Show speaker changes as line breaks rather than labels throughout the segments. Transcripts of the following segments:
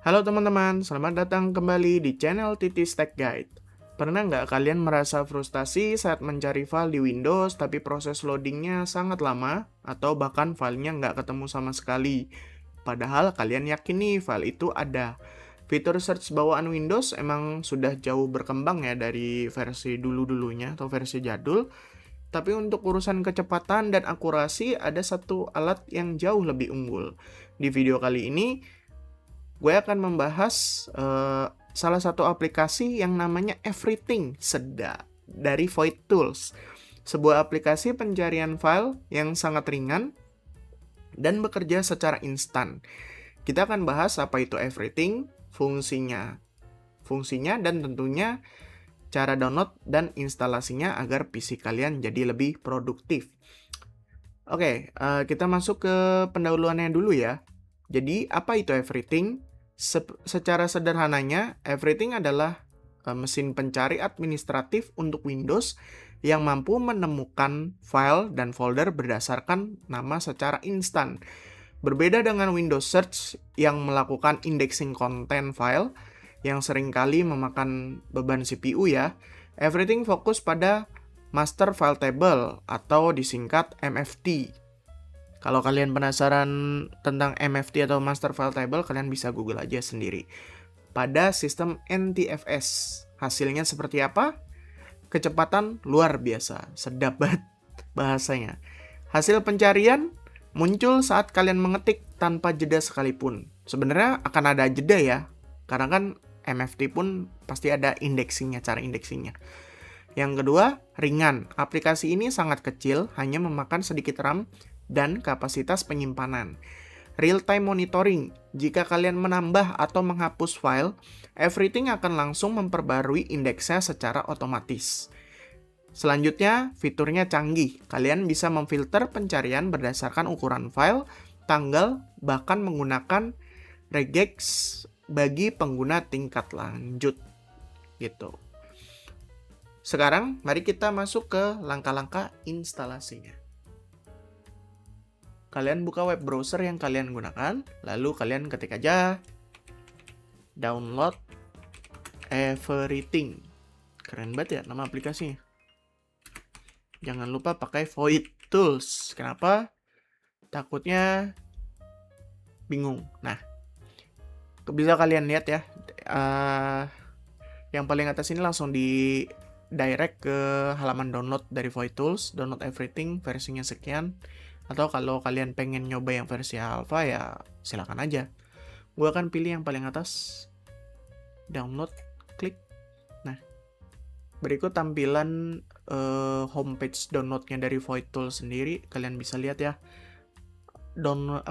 Halo teman-teman, selamat datang kembali di channel Titis Tech Guide. Pernah nggak kalian merasa frustasi saat mencari file di Windows tapi proses loadingnya sangat lama atau bahkan filenya nggak ketemu sama sekali? Padahal kalian yakin nih file itu ada. Fitur search bawaan Windows emang sudah jauh berkembang ya dari versi dulu-dulunya atau versi jadul. Tapi untuk urusan kecepatan dan akurasi ada satu alat yang jauh lebih unggul. Di video kali ini, gue akan membahas salah satu aplikasi yang namanya Everything Seda dari Void Tools. Sebuah aplikasi pencarian file yang sangat ringan dan bekerja secara instan. Kita akan bahas apa itu Everything, fungsinya dan tentunya cara download dan instalasinya agar PC kalian jadi lebih produktif. Oke, kita masuk ke pendahuluannya dulu ya. Jadi, apa itu Everything? Secara sederhananya, Everything adalah mesin pencari administratif untuk Windows yang mampu menemukan file dan folder berdasarkan nama secara instan. Berbeda dengan Windows Search yang melakukan indexing konten file yang seringkali memakan beban CPU ya, Everything fokus pada Master File Table atau disingkat MFT. Kalau kalian penasaran tentang MFT atau Master File Table, kalian bisa Google aja sendiri. Pada sistem NTFS, hasilnya seperti apa? Kecepatan luar biasa, sedap banget bahasanya. Hasil pencarian muncul saat kalian mengetik tanpa jeda sekalipun. Sebenarnya akan ada jeda ya, karena kan MFT pun pasti ada indexingnya, cara indexingnya. Yang kedua, ringan. Aplikasi ini sangat kecil, hanya memakan sedikit RAM dan kapasitas penyimpanan. Real-time monitoring. Jika kalian menambah atau menghapus file, Everything akan langsung memperbarui indeksnya secara otomatis. Selanjutnya, fiturnya canggih. Kalian bisa memfilter pencarian berdasarkan ukuran file, tanggal, bahkan menggunakan regex bagi pengguna tingkat lanjut. Gitu. Sekarang, mari kita masuk ke langkah-langkah instalasinya. Kalian buka web browser yang kalian gunakan, lalu kalian ketik aja download Everything. Keren banget ya nama aplikasinya. Jangan lupa pakai Void Tools. Kenapa? Takutnya bingung. Nah, bisa kalian lihat ya. Yang paling atas ini langsung di direct ke halaman download dari Void Tools, download Everything, versinya sekian. Atau kalau kalian pengen nyoba yang versi alpha ya silakan aja. Gue akan pilih yang paling atas, download, klik. Nah, berikut tampilan homepage downloadnya dari Void Tools sendiri. Kalian bisa lihat ya. Download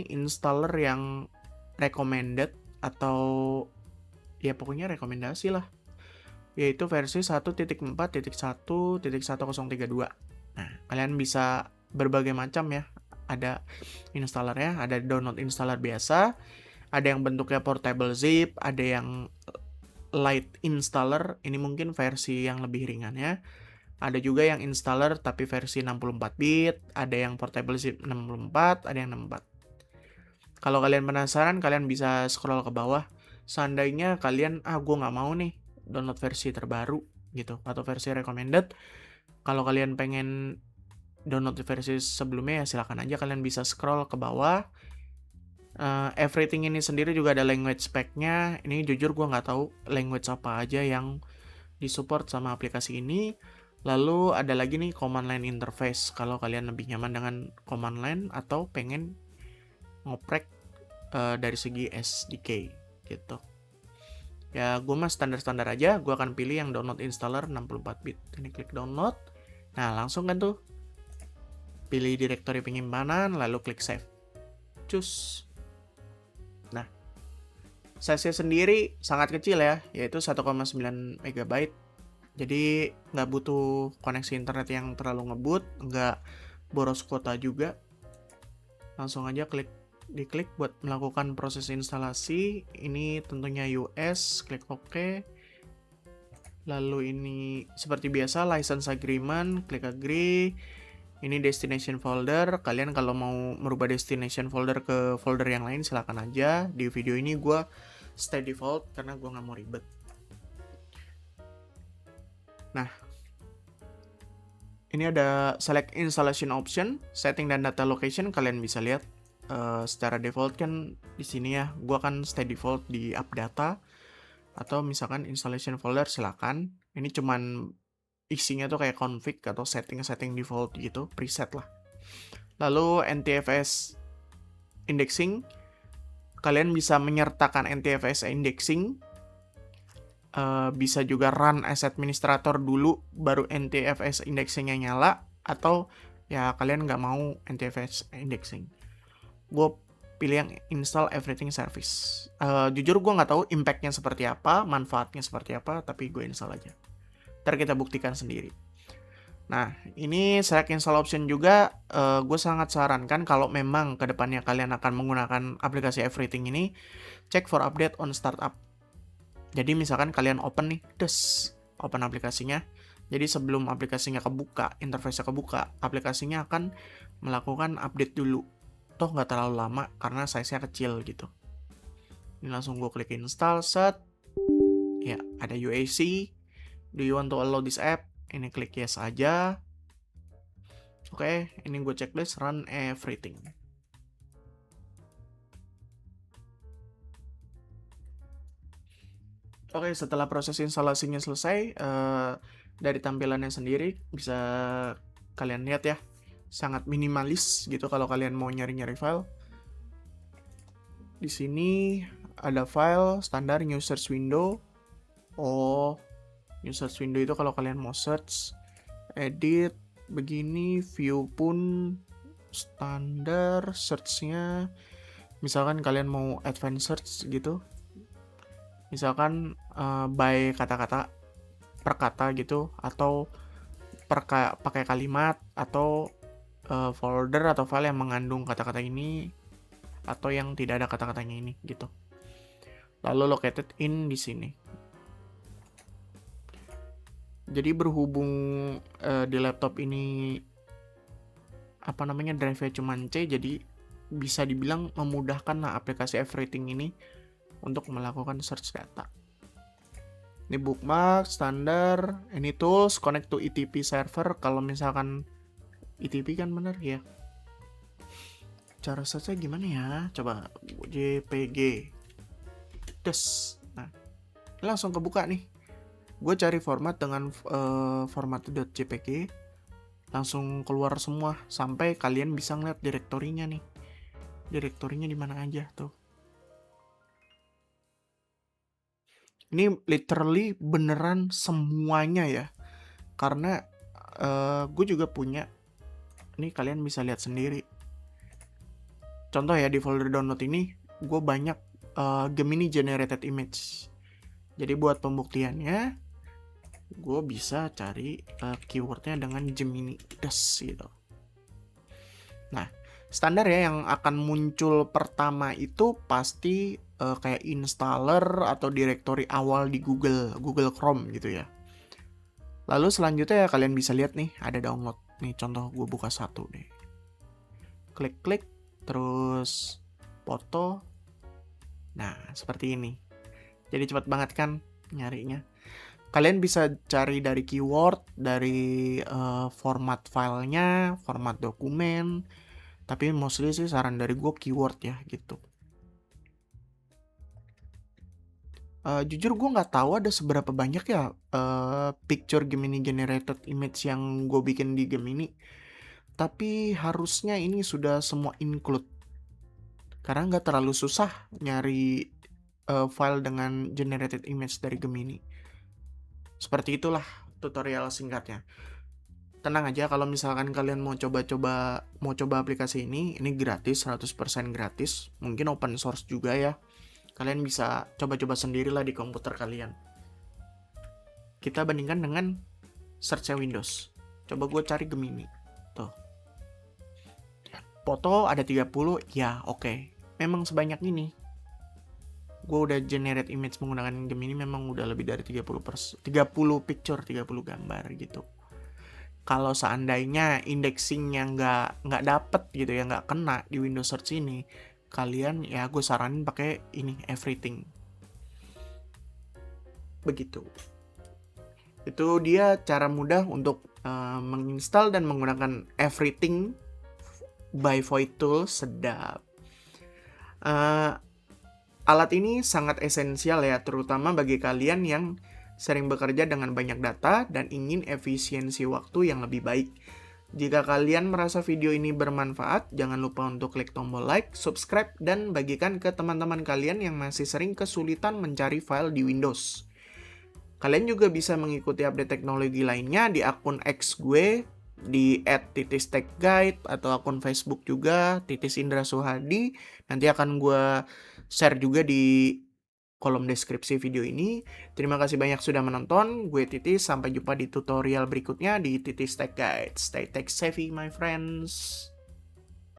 installer yang recommended atau ya pokoknya rekomendasi lah. Yaitu versi 1.4.1.1032. Nah, kalian bisa berbagai macam ya. Ada installernya, ada download installer biasa, ada yang bentuknya portable zip, ada yang light installer, ini mungkin versi yang lebih ringan ya. Ada juga yang installer tapi versi 64 bit, ada yang portable zip 64, ada yang 64. Kalau kalian penasaran, kalian bisa scroll ke bawah. Seandainya kalian, gue nggak mau nih download versi terbaru gitu, atau versi recommended. Kalau kalian pengen download versi sebelumnya ya silakan aja, kalian bisa scroll ke bawah. Everything ini sendiri juga ada language spec-nya. Ini jujur gue nggak tahu language apa aja yang disupport sama aplikasi ini. Lalu ada lagi nih command line interface. Kalau kalian lebih nyaman dengan command line atau pengen ngoprek dari segi SDK gitu. Ya gue mah standar-standar aja. Gue akan pilih yang download installer 64 bit. Ini klik download. Nah langsung kan tuh pilih direktori penyimpanan, lalu klik save. Cus. Nah, size-nya sendiri sangat kecil ya, yaitu 1,9 MB. Jadi nggak butuh koneksi internet yang terlalu ngebut, nggak boros kuota juga. Langsung aja diklik buat melakukan proses instalasi. Ini tentunya US, klik OK. Lalu ini seperti biasa license agreement, klik agree. Ini destination folder. Kalian kalau mau merubah destination folder ke folder yang lain silakan aja. Di video ini gue stay default karena gue nggak mau ribet. Nah, ini ada select installation option, setting dan data location. Kalian bisa lihat secara default kan di sini ya. Gue akan stay default di app data atau misalkan installation folder silakan. Ini cuman isinya tuh kayak config atau setting default gitu, preset lah. Lalu NTFS indexing, kalian bisa menyertakan NTFS indexing, bisa juga run as administrator dulu, baru NTFS indexingnya nyala, atau ya kalian nggak mau NTFS indexing. Gue pilih yang install everything service. Jujur gue nggak tahu impactnya seperti apa, manfaatnya seperti apa, tapi gue install aja. Ntar kita buktikan sendiri. Nah, ini select install option juga, gue sangat sarankan kalau memang kedepannya kalian akan menggunakan aplikasi everything ini, check for update on startup. Jadi misalkan kalian open nih, open aplikasinya. Jadi sebelum aplikasinya kebuka, interface-nya kebuka, aplikasinya akan melakukan update dulu. Toh nggak terlalu lama karena size-nya kecil gitu. Ini langsung gue klik install, set. Ya, ada UAC. Do you want to allow this app? Ini klik yes aja. Oke, ini gue checklist run everything. Oke, setelah proses instalasinya selesai, dari tampilannya sendiri bisa kalian lihat ya, sangat minimalis gitu kalau kalian mau nyari-nyari file. Di sini ada file standar new search window. Oh, new search window itu kalau kalian mau search, edit, begini, view pun standar search-nya. Misalkan kalian mau advanced search gitu, misalkan by kata-kata per kata gitu, atau pakai kalimat, atau folder atau file yang mengandung kata-kata ini atau yang tidak ada kata-katanya ini gitu. Lalu located in di sini. Jadi berhubung di laptop ini drive-nya cuma C, jadi bisa dibilang memudahkan lah aplikasi everything ini untuk melakukan search data. Ini bookmark standar, ini tools connect to ETP server. Kalau misalkan ETP kan bener ya. Cara search-nya gimana ya? Coba JPG. Nah, langsung kebuka nih. Gue cari format dengan format .jpg, langsung keluar semua sampai kalian bisa ngeliat direktorinya nih. Direktorinya di mana aja tuh. Ini literally beneran semuanya ya. Karena gue juga punya. Ini kalian bisa lihat sendiri. Contoh ya, di folder download ini gue banyak Gemini generated image. Jadi buat pembuktiannya gue bisa cari keywordnya dengan Gemini gitu. Nah, standar ya yang akan muncul pertama itu pasti kayak installer atau directory awal di Google Chrome gitu ya. Lalu selanjutnya ya kalian bisa lihat nih ada download. Nih contoh gue buka satu deh. Klik-klik terus foto. Nah, seperti ini. Jadi cepat banget kan nyarinya. Kalian bisa cari dari keyword, dari format filenya, format dokumen. Tapi mostly sih saran dari gue keyword ya gitu. Jujur gue nggak tahu ada seberapa banyak ya picture Gemini generated image yang gue bikin di Gemini. Tapi harusnya ini sudah semua include. Karena nggak terlalu susah nyari file dengan generated image dari Gemini. Seperti itulah tutorial singkatnya. Tenang aja kalau misalkan kalian mau coba aplikasi ini gratis, 100% gratis. Mungkin open source juga ya. Kalian bisa coba-coba sendirilah di komputer kalian. Kita bandingkan dengan search Windows. Coba gue cari Gemini. Tuh. Foto ada 30, ya oke. Memang sebanyak ini. Gue udah generate image menggunakan Gemini memang udah lebih dari 30 picture, 30 gambar gitu. kalau seandainya indexingnya nggak dapet gitu ya, nggak kena di Windows Search ini, kalian ya gue saranin pakai ini Everything. Begitu. Itu dia cara mudah untuk menginstal dan menggunakan Everything by Void Tool. Sedap. Alat ini sangat esensial ya, terutama bagi kalian yang sering bekerja dengan banyak data dan ingin efisiensi waktu yang lebih baik. Jika kalian merasa video ini bermanfaat, jangan lupa untuk klik tombol like, subscribe, dan bagikan ke teman-teman kalian yang masih sering kesulitan mencari file di Windows. Kalian juga bisa mengikuti update teknologi lainnya di akun X gue, di @titistechguide, atau akun Facebook juga, Titis Indra Suhadi. Nanti akan gue share juga di kolom deskripsi video ini. Terima kasih banyak sudah menonton. Gue Titis, sampai jumpa di tutorial berikutnya di Titis Tech Guide. Stay tech savvy, my friends.